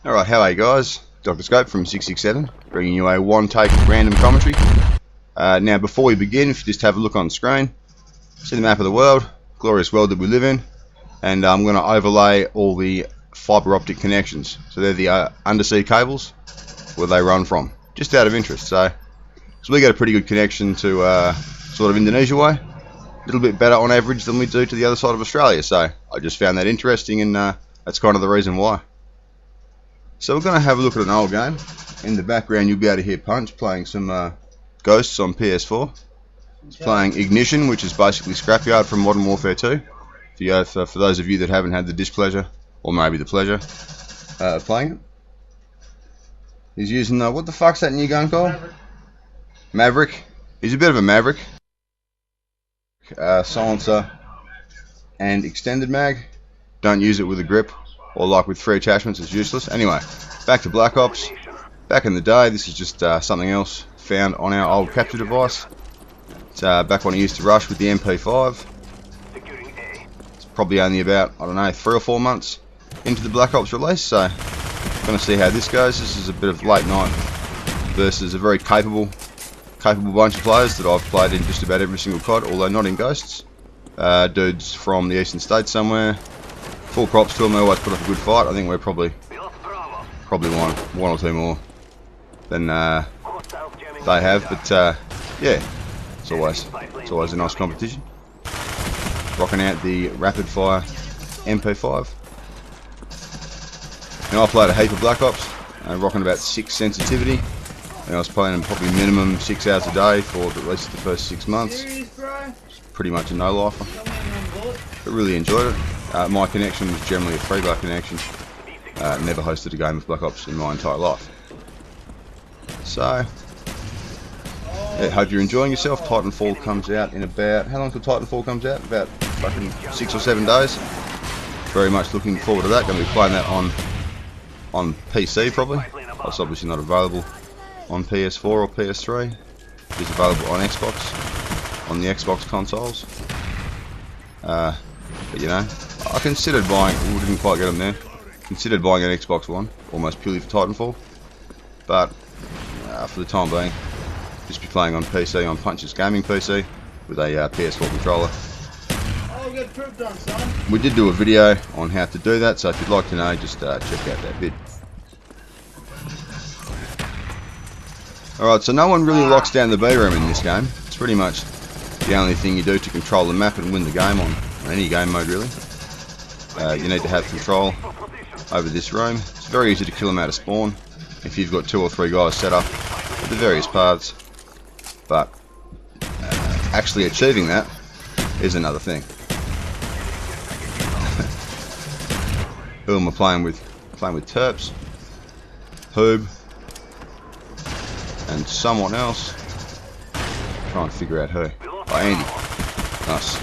Alright, how are you guys? Dr. Scope from 667, bringing you a one-take random commentary. Now, before we begin, if you just have a look on the screen, see the map of the world, glorious world that we live in, and I'm going to overlay all the fibre optic connections. So they're the undersea cables where they run from, just out of interest. So we get a pretty good connection to sort of Indonesia way, a little bit better on average than we do to the other side of Australia. So I just found that interesting, and that's kind of the reason why. So we're going to have a look at an old game. In the background you'll be able to hear Punch playing some Ghosts on PS4. It's playing Ignition, which is basically Scrapyard from Modern Warfare 2. For those of you that haven't had the displeasure, or maybe the pleasure, of playing it. He's using, what the fuck's that new gun called? Maverick. He's a bit of a maverick. Silencer and extended mag. Don't use it with a grip, or like with 3 attachments, it's useless. Anyway, back to Black Ops. Back in the day, this is just something else found on our old capture device. It's back when I used to rush with the MP5. It's probably only about, I don't know, 3 or 4 months into the Black Ops release, so going to see how this goes. This is a bit of late night versus a very capable bunch of players that I've played in just about every single COD, although not in Ghosts. Dudes from the eastern states somewhere. Full props to them, they always put up a good fight. I think we're probably one or two more than they have, but yeah, it's always a nice competition. Rocking out the rapid fire MP5. Now I played a heap of Black Ops, rocking about 6 sensitivity, and I was playing probably minimum 6 hours a day for at least the first 6 months. Pretty much a no-lifer, but really enjoyed it. My connection was generally a 3-bar connection. Never hosted a game of Black Ops in my entire life. So, yeah, hope you're enjoying yourself. Titanfall comes out in about, how long till Titanfall comes out? About fucking 6 or 7 days. Very much looking forward to that. Going to be playing that on PC probably. It's obviously not available on PS4 or PS3. It is available on Xbox, on the Xbox consoles. But you know, I considered buying, we didn't quite get them there, considered buying an Xbox One, almost purely for Titanfall, but for the time being, just be playing on PC, on Punch's gaming PC, with a PS4 controller. Oh, get proof done, son. We did do a video on how to do that, so if you'd like to know, just check out that vid. Alright, so no one really locks down the B room in this game. It's pretty much the only thing you do to control the map and win the game on any game mode really. You need to have control over this room. It's very easy to kill them out of spawn if you've got 2 or 3 guys set up at the various paths, but actually achieving that is another thing. Who am I playing with? Playing with Terps, Hoob, and someone else. Trying to figure out who. Oh, Andy. Nice.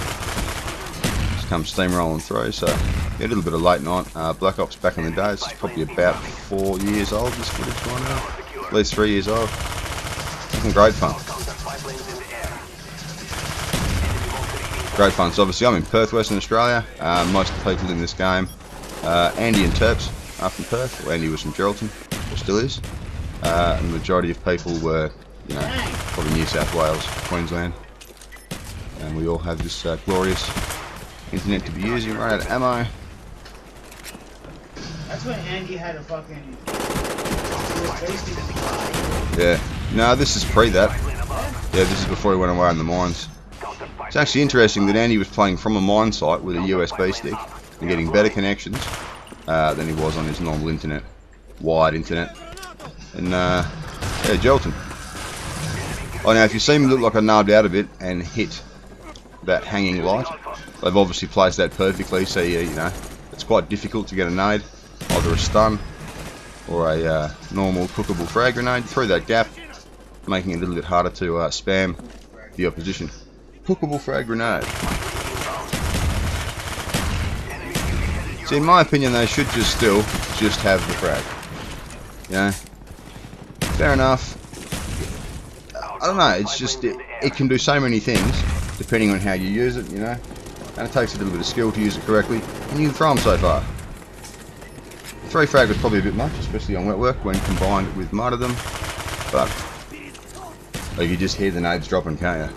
Come steamrolling through, so yeah, a little bit of late night Black Ops back in the day. It's probably about 4 years old, this footage by now, at least 3 years old. Some great fun. Great fun. So obviously I'm in Perth, Western Australia. Most of the people in this game, Andy and Terps are from Perth. Well, Andy was from Geraldton, or still is. And the majority of people were, you know, probably New South Wales, Queensland. And we all have this glorious internet to be using. Run out of ammo. That's when Andy had a fucking... Yeah. No, this is pre that. Yeah, this is before he went away in the mines. It's actually interesting that Andy was playing from a mine site with a USB stick and getting better connections than he was on his normal internet. Wired internet. And, yeah, Geraldton. Oh, now if you see me look like I nabbed out of it and hit that hanging light, they've obviously placed that perfectly, so you know, it's quite difficult to get a nade, either a stun or a normal cookable frag grenade through that gap, making it a little bit harder to spam the opposition. Cookable frag grenade. See, in my opinion, they should just have the frag. You know, fair enough. I don't know, it's just, it can do so many things, depending on how you use it, you know. And it takes a little bit of skill to use it correctly, and you can throw them so far. 3 frag was probably a bit much, especially on wet work when combined with martyrdom, but like, you just hear the nades dropping, can't you?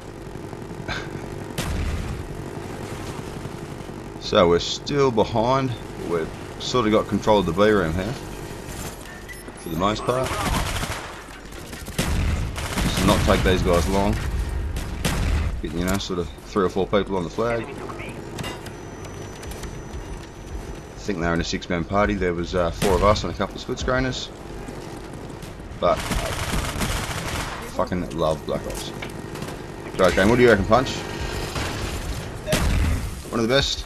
So we're still behind. We've sort of got control of the B room here, for the most part. This will not take these guys long. Get, you know, sort of 3 or 4 people on the flag. I think they're in a 6-man party. There was 4 of us and a couple of split screeners. But I fucking love Black Ops. Great game. What do you reckon, Punch? One of the best?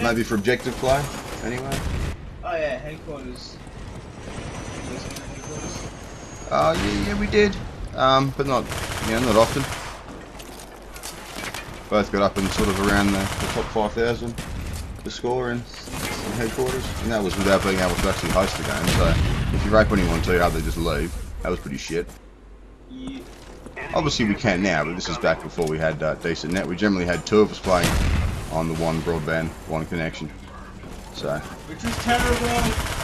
Maybe for objective play, anyway. Oh yeah, headquarters. Yeah, we did. But not, you know, not often. Both got up in sort of around the top 5,000 to score in headquarters, and that was without being able to actually host the game. So if you rape anyone too hard, they just leave. That was pretty shit. Yeah. Obviously we can now, but this is back before we had decent net. We generally had 2 of us playing on the one broadband, one connection. So. Which was terrible.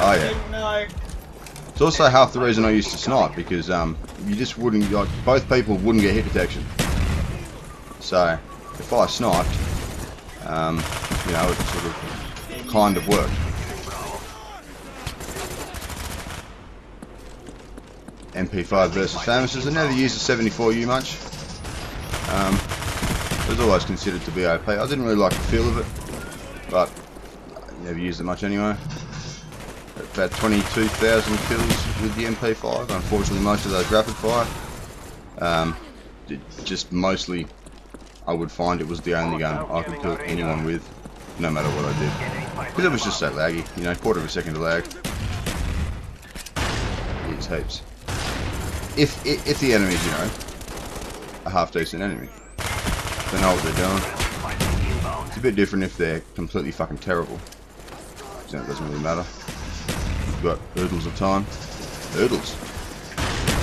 Oh yeah. Didn't know. It's also half the reason I used to snipe, because you just wouldn't, like, both people wouldn't get hit detection. So if I sniped, you know, it sort of kind of worked. MP5 versus Famouses. I never used the 74U much. It was always considered to be OP. I didn't really like the feel of it, but I never used it much anyway. About 22,000 kills with the MP5. Unfortunately, most of those rapid fire. Just mostly, I would find it was the only gun I could kill anyone with, no matter what I did. Because it was just so laggy, you know, quarter of a second of lag. It's heaps. If the enemy's, you know, a half decent enemy, they know what they're doing. It's a bit different if they're completely fucking terrible. So it doesn't really matter. You've got oodles of time. Oodles.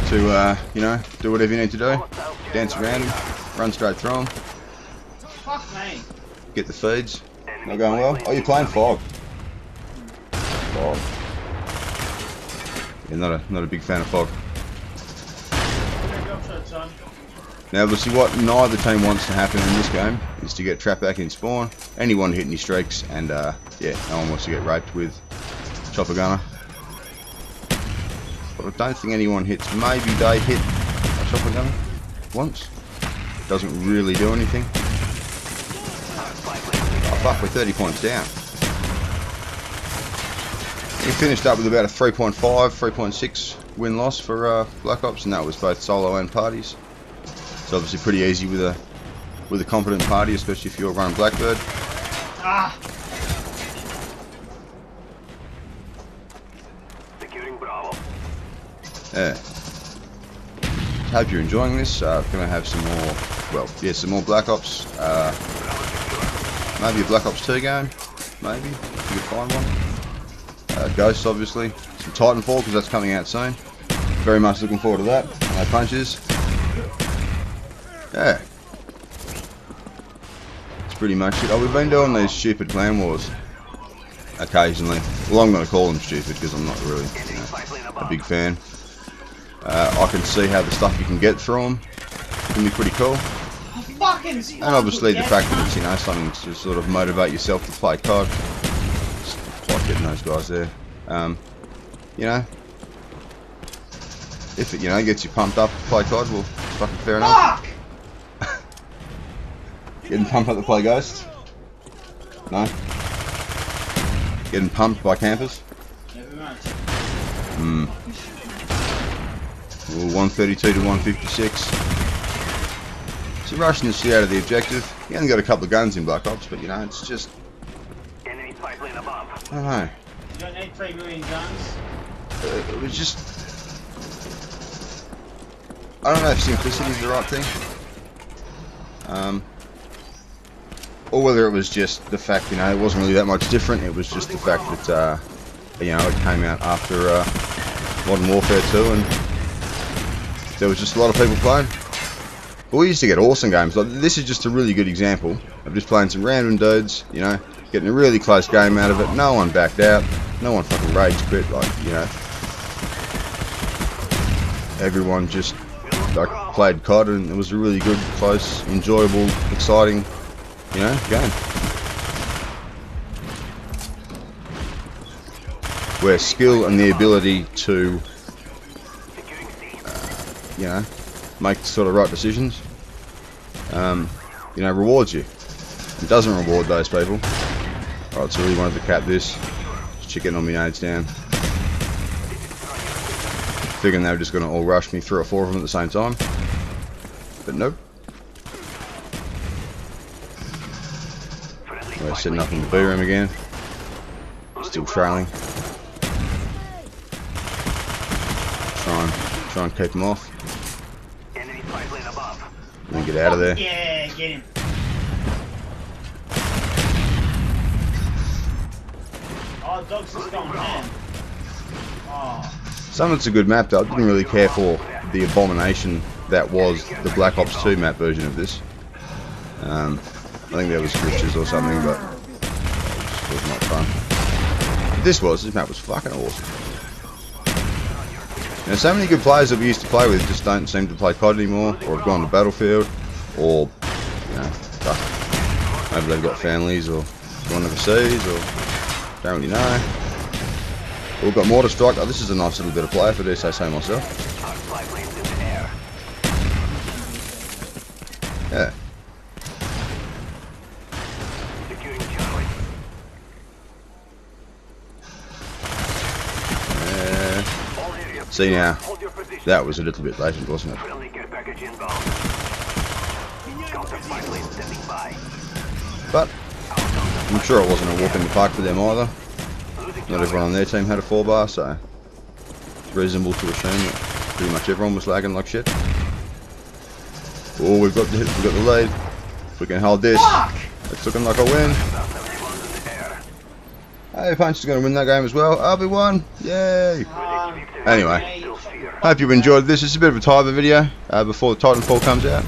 To, you know, do whatever you need to do. Dance around them. Run straight through them. Fuck me. Get the feeds. Not going well? Oh, you're playing Fog. Fog. Yeah, not a big fan of Fog. Now, obviously, what neither team wants to happen in this game is to get trapped back in spawn. Anyone hit any streaks, and yeah, no one wants to get raped with chopper gunner. But I don't think anyone hits. Maybe they hit a chopper gunner once. Doesn't really do anything. Oh fuck, we're 30 points down. We finished up with about a 3.5, 3.6 win-loss for Black Ops, and that was both solo and parties. It's obviously pretty easy with a competent party, especially if you're running Blackbird. Ah. Securing Bravo. Yeah. Hope you're enjoying this. Gonna have some more. Well, yeah, some more Black Ops. Maybe a Black Ops 2 game. Maybe if you could find one. Ghosts, obviously. Some Titanfall, because that's coming out soon. Very much looking forward to that. No punches. Yeah. That's pretty much it. Oh, we've been doing these stupid clan wars occasionally. Well, I'm going to call them stupid because I'm not really, you know, a big fan. I can see how the stuff you can get through them can be pretty cool. And obviously the fact that it's, you know, something to sort of motivate yourself to play COD. Just quite getting those guys there. You know, if it, you know, gets you pumped up to play COD, well, it's fucking fair enough. Getting pumped up to play Ghosts? No? Getting pumped by campers? Never mind. Well, 132 to 156. So rushing the shit out of the objective. You only got a couple of guns in Black Ops, but you know, it's just, Enemy pipeline above. I don't know. You don't need 3 million guns. It was just, I don't know if simplicity is the right thing. Or whether it was just the fact, you know, it wasn't really that much different. It was just the fact that, you know, it came out after Modern Warfare 2 and there was just a lot of people playing. But we used to get awesome games. Like, this is just a really good example of just playing some random dudes, you know, getting a really close game out of it. No one backed out. No one fucking rage quit. Like, you know, everyone just like played COD, and it was a really good, close, enjoyable, exciting, you know, game. Where skill and the ability to, you know, make the sort of right decisions, you know, rewards you. It doesn't reward those people. Alright, so I really wanted to cap this. Just getting all my nades down. Figuring they were just going to all rush me, 3 or 4 of them at the same time. But nope. We're setting up in the B room again. Still trailing. Try and keep them off. And then get out of there. Yeah, get him. Oh, dog's just going ham. Oh. Summit's a good map though. I didn't really care for the abomination that was the Black Ops 2 map version of this. I think there was glitches or something, but it was not fun. This map was fucking awesome. Now, so many good players that we used to play with just don't seem to play COD anymore, or have gone to Battlefield, or, you know, maybe they've got families, or gone overseas, or don't really know. We've got more to strike. Oh, this is a nice little bit of play, if I do say so myself. Yeah. See now, that was a little bit latent, wasn't it? But I'm sure it wasn't a walk in the park for them either. Not everyone on their team had a 4-bar, so it's reasonable to assume that pretty much everyone was lagging like shit. Oh, we've got the lead. If we can hold this, it's looking like a win. Hey, Punch is going to win that game as well. RB1, yay! Anyway, hope you enjoyed this. It's a bit of a timer video before the Titanfall comes out.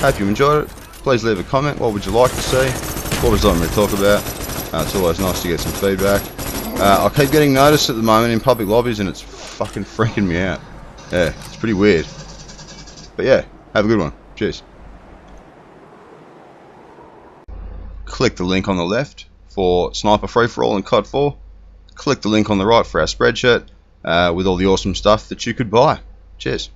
Hope you enjoyed it. Please leave a comment. What would you like to see? What would you like me to talk about? It's always nice to get some feedback. I keep getting noticed at the moment in public lobbies, and it's fucking freaking me out. Yeah, it's pretty weird. But yeah, have a good one. Cheers. Click the link on the left for Sniper Free-For-All and COD 4. Click the link on the right for our spreadshirt with all the awesome stuff that you could buy. Cheers.